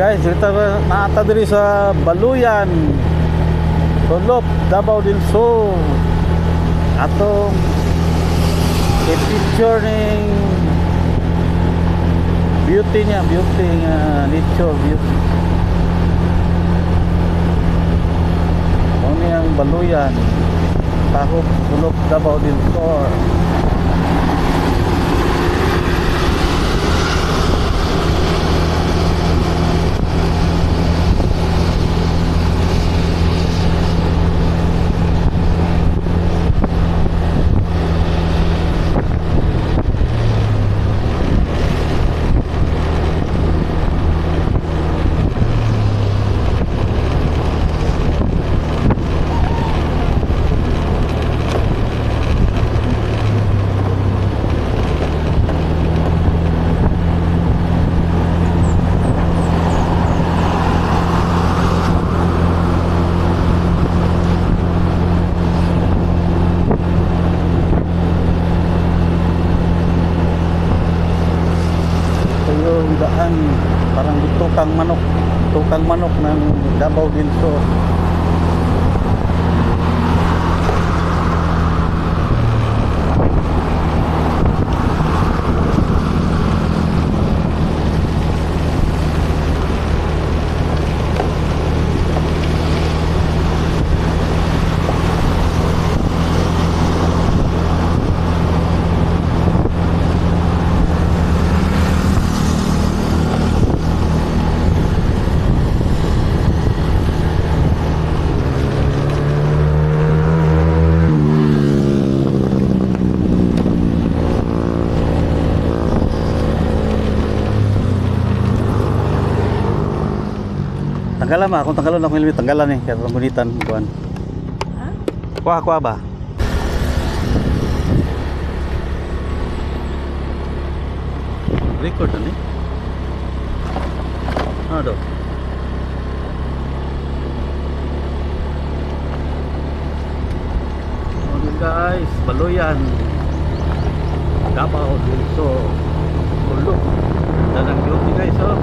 guys, dito na ata diri sa Baluyan, Tulop, Davao del Sur. Atong i-picture ning beauty niya, beauty nga nature, beauty. Ano yung Baluyan, Tahop, Tulop, Davao del Sur. Daan parang tukang manok ng Davao del Sur. Tanggalan ma, kung tanggalan ako helmet, tanggalan kaya pangunitan kuan. Ha? Kuha ba? Record ani? Ano? Okay guys, Baluyan, Davao del Sur, Tulop. Dalang beauty guys, oh.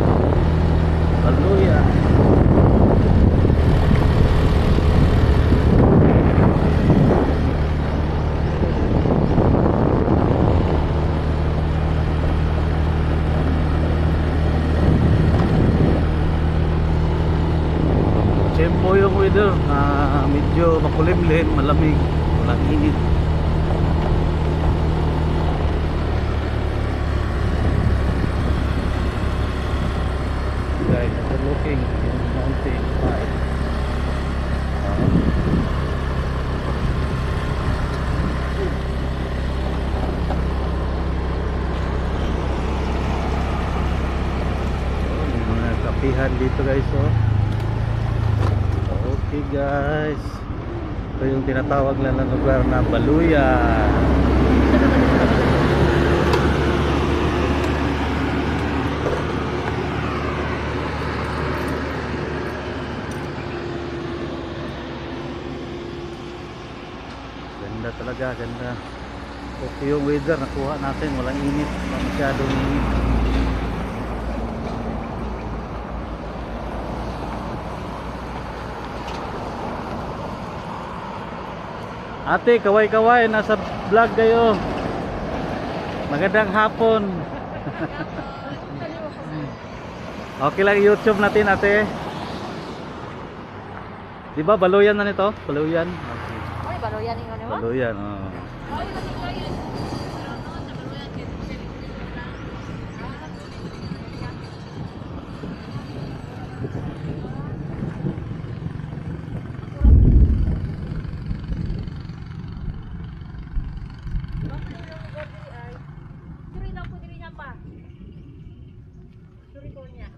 Baluyan. Tempo yung weather na medyo makulimlim, malamig, walang init. Guys, after looking in mountain side. Mga kapihan dito guys, oh. Okay guys, ito yung tinatawag na lugar na Baluyan. Ganda talaga, ganda. Okay yung weather, nakuha natin, walang init, masyadong init. Ate, kaway-kaway, nasa vlog kayo. Magandang hapon. Okay lang YouTube natin, ate. Di ba Baluyan na nito? Baluyan. Ay, Baluyan yung ano mo? Baluyan, oh. Suri daw po diri niya pa. Suri ko niya.